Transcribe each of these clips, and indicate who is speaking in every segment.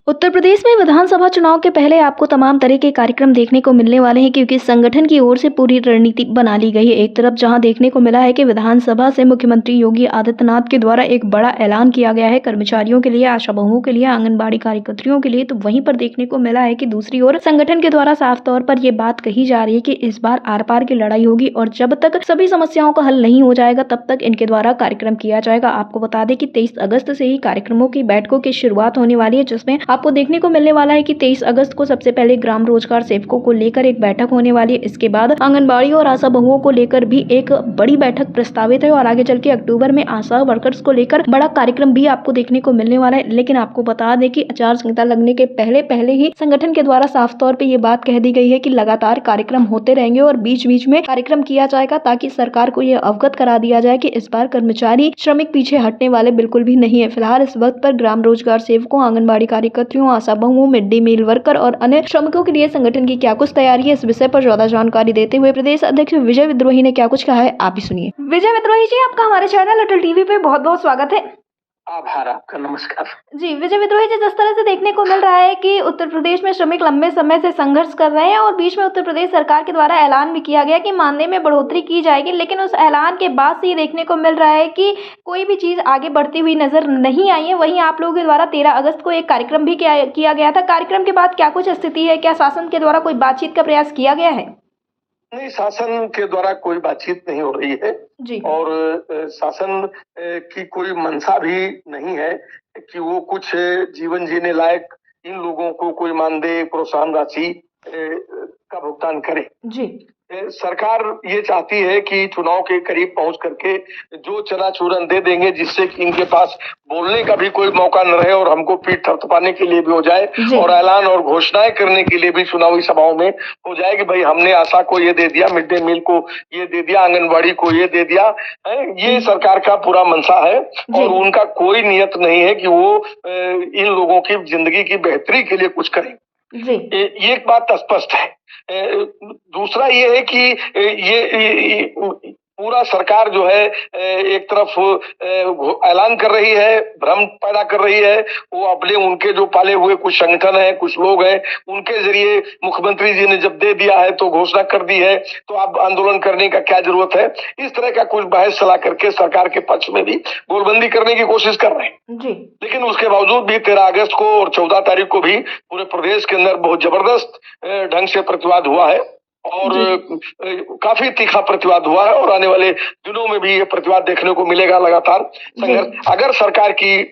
Speaker 1: उत्तर प्रदेश में विधानसभा चुनाव के पहले आपको तमाम तरह के कार्यक्रम देखने को मिलने वाले हैं क्योंकि संगठन की ओर से पूरी रणनीति बना ली गई है। एक तरफ जहां देखने को मिला है कि विधानसभा से मुख्यमंत्री योगी आदित्यनाथ के द्वारा एक बड़ा ऐलान किया गया है कर्मचारियों के लिए, आशा बहुओं के लिए, आंगनबाड़ी कार्यकर्तियों के लिए, तो वहीं पर देखने को मिला है कि दूसरी ओर संगठन के द्वारा साफ तौर पर ये बात कही जा रही है कि इस बार आर पार की लड़ाई होगी और जब तक सभी समस्याओं का हल नहीं हो जाएगा तब तक इनके द्वारा कार्यक्रम किया जाएगा। आपको बता दें कि 23 अगस्त से ही कार्यक्रमों की बैठकों की शुरुआत होने वाली है, जिसमें आपको देखने को मिलने वाला है कि 23 अगस्त को सबसे पहले ग्राम रोजगार सेवकों को लेकर एक बैठक होने वाली है। इसके बाद आंगनबाड़ी और आशा बहुओं को लेकर भी एक बड़ी बैठक प्रस्तावित है और आगे चल के अक्टूबर में आशा वर्कर्स को लेकर बड़ा कार्यक्रम भी आपको देखने को मिलने वाला है। लेकिन आपको बता दें कि आचार संहिता लगने के पहले ही संगठन के द्वारा साफ तौर पे ये बात कह दी गई है कि लगातार कार्यक्रम होते रहेंगे और बीच बीच में कार्यक्रम किया जाएगा ताकि सरकार को ये अवगत करा दिया जाए कि इस बार कर्मचारी श्रमिक पीछे हटने वाले बिल्कुल भी नहीं है। फिलहाल इस वक्त पर ग्राम रोजगार सेवकों, आंगनबाड़ी कार्यकर्तियों, आशा बहुओं, मिड डे मील वर्कर और अन्य श्रमिकों के लिए संगठन की क्या कुछ तैयारी है, इस विषय पर ज्यादा जानकारी देते हुए प्रदेश अध्यक्ष विजय विद्रोही ने क्या कुछ कहा है, आप भी सुनिए। विजय विद्रोही जी, आपका हमारे चैनल अटल टीवी पे बहुत बहुत स्वागत है।
Speaker 2: आभार आपका, नमस्कार
Speaker 1: जी विजय विद्रोही जी, जिस तरह से देखने को मिल रहा है कि उत्तर प्रदेश में श्रमिक लंबे समय से संघर्ष कर रहे हैं और बीच में उत्तर प्रदेश सरकार के द्वारा ऐलान भी किया गया कि मानदेय में बढ़ोतरी की जाएगी, लेकिन उस ऐलान के बाद से ये देखने को मिल रहा है कि कोई भी चीज आगे बढ़ती हुई नजर नहीं आई है। वहीं आप लोगों के द्वारा 13 अगस्त को एक कार्यक्रम भी किया गया था। कार्यक्रम के बाद क्या कुछ स्थिति है? क्या शासन के द्वारा कोई बातचीत का प्रयास किया गया है?
Speaker 2: नहीं, शासन के द्वारा कोई बातचीत नहीं हो रही है
Speaker 1: जी।
Speaker 2: और शासन की कोई मंशा भी नहीं है कि वो कुछ जीवन जीने लायक इन लोगों को कोई मानदेय, प्रोत्साहन राशि का भुगतान करे।
Speaker 1: जी।
Speaker 2: सरकार ये चाहती है कि चुनाव के करीब पहुंच करके जो चनाचूरन दे देंगे जिससे कि इनके पास बोलने का भी कोई मौका न रहे और हमको पीठ थपथपाने के लिए भी हो जाए और ऐलान और घोषणाएं करने के लिए भी चुनावी सभाओं में हो जाए कि भाई हमने आशा को ये दे दिया, मिड डे मील को ये दे दिया, आंगनबाड़ी को ये दे दिया है। ये सरकार का पूरा मंशा है और उनका कोई नियत नहीं है कि वो इन लोगों की जिंदगी की बेहतरी के लिए कुछ करें। ये एक बात स्पष्ट है। दूसरा ये है कि ये पूरा सरकार जो है एक तरफ ऐलान कर रही है, भ्रम पैदा कर रही है। वो अपने उनके जो पाले हुए कुछ संगठन है, कुछ लोग हैं, उनके जरिए मुख्यमंत्री जी ने जब दे दिया है तो घोषणा कर दी है तो अब आंदोलन करने का क्या जरूरत है। इस तरह का कुछ बहस चला करके सरकार के पक्ष में भी गोलबंदी करने की कोशिश कर रहे हैं जी। लेकिन उसके बावजूद भी 13 अगस्त को और 14 तारीख को भी पूरे प्रदेश के अंदर बहुत जबरदस्त ढंग से प्रतिवाद हुआ है और काफी तीखा प्रतिवाद हुआ है और आने वाले दिनों में भी ये प्रतिवाद देखने को मिलेगा लगातार संघर्ष। अगर सरकार की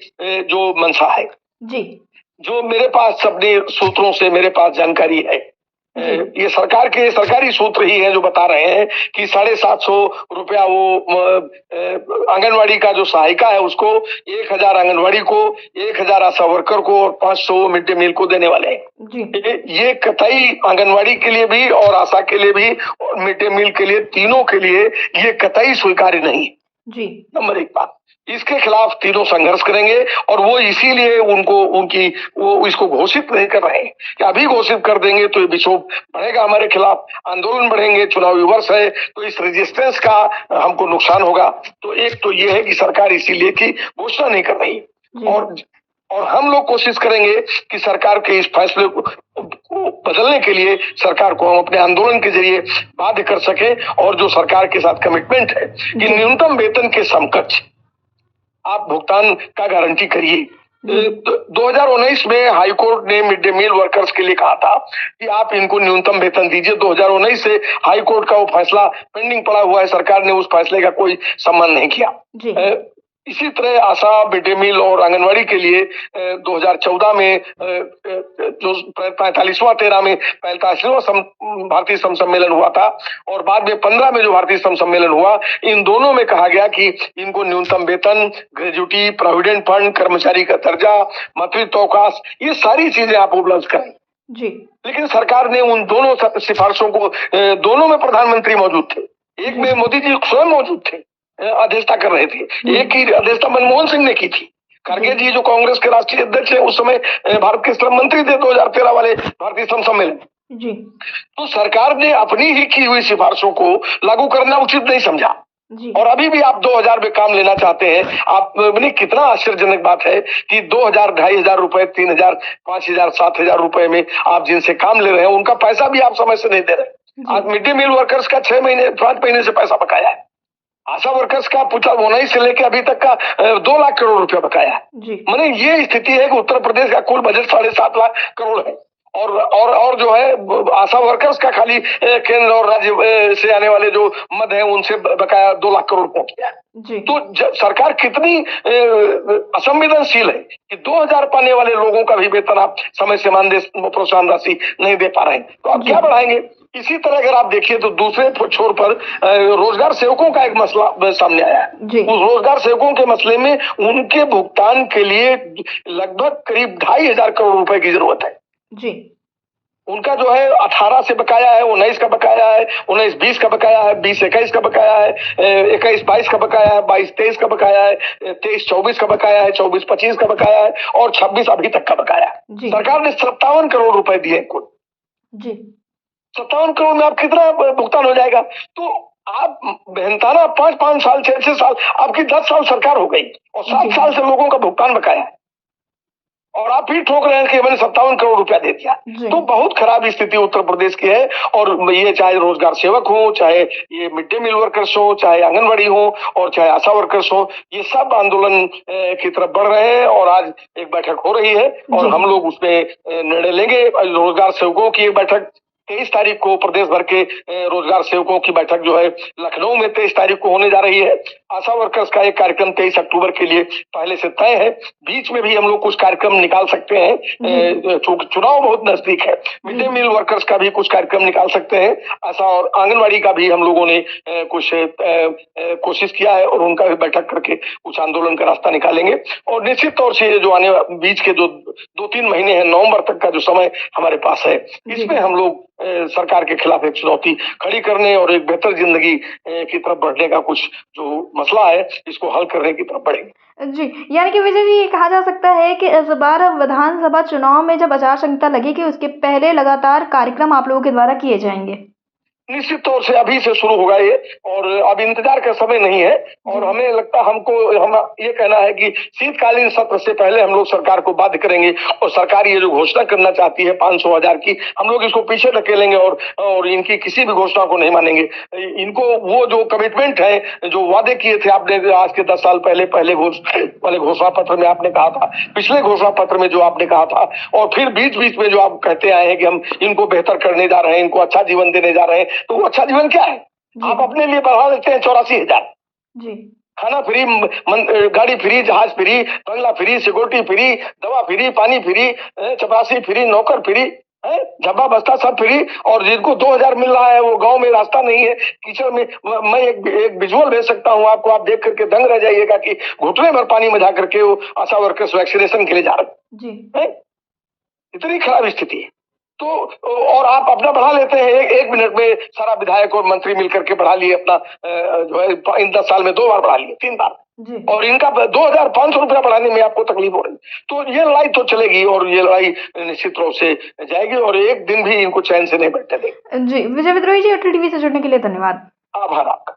Speaker 2: जो मंशा है जी, जो मेरे पास अपने सूत्रों से मेरे पास जानकारी है, ये सरकार के सरकारी सूत्र ही है जो बता रहे हैं कि 750 रुपया वो आंगनवाड़ी का जो सहायिका है उसको 1000 आंगनवाड़ी को, 1000 आशा वर्कर को और 500 मिड डे मील को देने वाले हैं। ये कतई आंगनवाड़ी के लिए भी और आशा के लिए भी और मिड डे मील के लिए, तीनों के लिए ये कतई स्वीकार्य नहीं जी। नंबर एक बात, इसके खिलाफ तीनों संघर्ष करेंगे और वो इसीलिए वो इसको घोषित नहीं कर रहे हैं कि अभी घोषित कर देंगे तो ये विक्षोभ बढ़ेगा, हमारे खिलाफ आंदोलन बढ़ेंगे, चुनावी वर्ष है तो इस रेजिस्टेंस का हमको नुकसान होगा। तो एक तो ये है कि सरकार इसीलिए की घोषणा नहीं कर रही और हम लोग कोशिश करेंगे कि सरकार के इस फैसले को बदलने के लिए सरकार को हम अपने आंदोलन के जरिए बाध्य कर सके और जो सरकार के साथ कमिटमेंट है कि न्यूनतम वेतन के समकक्ष आप भुगतान का गारंटी करिए। 2019 में हाईकोर्ट ने मिड डे मील वर्कर्स के लिए कहा था कि आप इनको न्यूनतम वेतन दीजिए। 2019 से हाईकोर्ट का वो फैसला पेंडिंग पड़ा हुआ है, सरकार ने उस फैसले का कोई सम्मान नहीं किया। इसी तरह आशा, मिड डे मील और आंगनवाड़ी के लिए 2014 में जो 45वां 13 में 45वां भारतीय श्रम सम्मेलन हुआ था और बाद में 15 में जो भारतीय श्रम सम्मेलन हुआ, इन दोनों में कहा गया कि इनको न्यूनतम वेतन, ग्रेजुटी, प्रोविडेंट फंड, कर्मचारी का दर्जा, मातृत्व अवकाश, ये सारी चीजें आप उपलब्ध करें जी। लेकिन सरकार ने उन दोनों सिफारिशों को, दोनों में प्रधानमंत्री मौजूद थे, एक में मोदी जी स्वयं मौजूद थे, अध्यक्षता कर रहे थे, एक की अध्यक्षता मनमोहन सिंह ने की थी। खड़गे जी जो कांग्रेस के राष्ट्रीय अध्यक्ष हैं उस समय भारत के श्रम मंत्री थे 2013 वाले भारतीय श्रम सम्मेलन जी। तो सरकार ने अपनी ही की हुई सिफारिशों को लागू करना उचित नहीं समझा
Speaker 1: जी,
Speaker 2: और अभी भी आप 2000 में काम लेना चाहते हैं। आप नहीं, कितना आश्चर्यजनक बात है कि 2000, 2500 रुपए, 3000, 5000, 7000 रुपए में आप जिनसे काम ले रहे हैं उनका पैसा भी आप समय से नहीं दे रहे। आज
Speaker 1: जी,
Speaker 2: मिड डे मील वर्कर्स का 6 महीने, 5 महीने से पैसा बकाया है। आशा वर्कर्स का पूछा वनई से लेके अभी तक का 2 लाख करोड़ रुपया बकाया है।
Speaker 1: जी,
Speaker 2: माने ये स्थिति है कि उत्तर प्रदेश का कुल बजट 7.5 लाख करोड़ है। और जो है आशा वर्कर्स का खाली केंद्र और राज्य से आने वाले जो मद है उनसे बकाया 2 लाख करोड़ पहुंच गया।
Speaker 1: जी,
Speaker 2: तो सरकार कितनी असंवेदनशील है कि 2000 पाने वाले लोगों का भी वेतन आप समय से मानदेय प्रोत्साहन राशि नहीं दे पा रहे हैं, तो आप
Speaker 1: जी,
Speaker 2: क्या बढ़ाएंगे? इसी तरह अगर आप देखिए तो दूसरे छोर पर रोजगार सेवकों का एक मसला सामने आया है।
Speaker 1: जी,
Speaker 2: उस रोजगार सेवकों के मसले में उनके भुगतान के लिए लगभग करीब 2500 करोड़ रुपए की जरूरत है।
Speaker 1: जी,
Speaker 2: उनका जो है 18 से बकाया है, 19 का बकाया है, 19-20 का बकाया है, 20-21 का बकाया है, 21-22 का बकाया है, 22-23 का बकाया है, 23-24 का बकाया है, 24-25 का बकाया है और 26 अभी तक का बकाया है।
Speaker 1: जी,
Speaker 2: सरकार ने 57 करोड़ रुपए दिए कुल।
Speaker 1: जी,
Speaker 2: 57 करोड़ में आप कितना भुगतान हो जाएगा? तो आप मेहनताना 5-5 साल, 6-6 साल, आपकी 10 साल सरकार हो गई और 7
Speaker 1: जी,
Speaker 2: साल से लोगों का भुगतान बकाया है। और आप फिर ठोक रहे हैं कि मैंने 57 करोड़ रुपया दे दिया।
Speaker 1: जी,
Speaker 2: तो बहुत खराब स्थिति उत्तर प्रदेश की है। और ये चाहे रोजगार सेवक हो, चाहे ये मिड डे मील वर्कर्स हो, चाहे आंगनबाड़ी हो और चाहे आशा वर्कर्स हो, ये सब आंदोलन की तरफ बढ़ रहे हैं और आज एक बैठक हो रही है और
Speaker 1: जी,
Speaker 2: हम लोग उसमें निर्णय लेंगे। रोजगार सेवकों की एक बैठक 23 तारीख को, प्रदेश भर के रोजगार सेवकों की बैठक जो है लखनऊ में 23 तारीख को होने जा रही है। आशा वर्कर्स का एक कार्यक्रम 23 अक्टूबर के लिए पहले से तय है। बीच में भी हम लोग कुछ कार्यक्रम निकाल सकते हैं, चुनाव बहुत नजदीक है। मिड डे मील वर्कर्स का भी कुछ कार्यक्रम निकाल सकते हैं। आशा और आंगनबाड़ी का भी हम लोगों ने कुछ कोशिश किया है और उनका भी बैठक करके कुछ आंदोलन का रास्ता निकालेंगे। और निश्चित तौर से ये जो आने बीच के जो 2-3 महीने हैं, नवंबर तक का जो समय हमारे पास है, इसमें हम लोग सरकार के खिलाफ एक चुनौती खड़ी करने और एक बेहतर जिंदगी की तरफ बढ़ने का कुछ जो मसला है इसको हल करने की तरफ बढ़ेंगे।
Speaker 1: जी, यानी कि विजय जी, ये कहा जा सकता है कि इस बार विधानसभा चुनाव में जब आचार संहिता लगेगी उसके पहले लगातार कार्यक्रम आप लोगों के द्वारा किए जाएंगे।
Speaker 2: निश्चित तौर से अभी से शुरू होगा ये और अब इंतजार का समय नहीं है। और हमें लगता हम ये कहना है कि शीतकालीन सत्र से पहले हम लोग सरकार को बाध्य करेंगे और सरकार ये जो घोषणा करना चाहती है 500,000 की, हम लोग इसको पीछे धकेलेंगे और इनकी किसी भी घोषणा को नहीं मानेंगे। इनको वो जो कमिटमेंट है, जो वादे किए थे आपने आज के 10 साल पहले वाले घोषणा पत्र में आपने कहा था, पिछले घोषणा पत्र में जो आपने कहा था और फिर बीच बीच में जो आप कहते आए हैं कि हम इनको बेहतर करने जा रहे हैं, इनको अच्छा जीवन देने जा रहे हैं, तो वो अच्छा जीवन क्या है?
Speaker 1: जी,
Speaker 2: आप अपने लिए बढ़ा लेते हैं 84,000।
Speaker 1: जी,
Speaker 2: खाना फ्री, गाड़ी फ्री, जहाज फ्री, बंगला फ्री, सिक्योरिटी फ्री, दवा फ्री, पानी फ्री, चपरासी फ्री, नौकर फ्री, झब्बा बस्ता सब फ्री। और जिनको 2000 मिल रहा है वो गांव में रास्ता नहीं है, कीचड़ में। मैं एक विजुअल भेज सकता हूँ आपको, आप देख करके दंग रह जाइएगा कि घुटने भर पानी में जा करके वो आशा वर्कर्स वैक्सीनेशन के लिए जा रहे
Speaker 1: जी,
Speaker 2: हैं। इतनी खराब स्थिति है। तो और आप अपना बढ़ा लेते हैं, एक मिनट में सारा विधायक और मंत्री मिलकर के बढ़ा लिए अपना, जो है इन 10 साल में 2 बार बढ़ा लिए, 3 बार।
Speaker 1: जी,
Speaker 2: और इनका 2500 रुपया बढ़ाने में आपको तकलीफ हो रही। तो ये लड़ाई तो चलेगी और ये लड़ाई निश्चित रूप से जाएगी और एक दिन भी इनको चैन से नहीं बैठने देंगे।
Speaker 1: जी, विजय विद्रोही जी, OTTV से जुड़ने के लिए धन्यवाद।
Speaker 2: आभार आपका।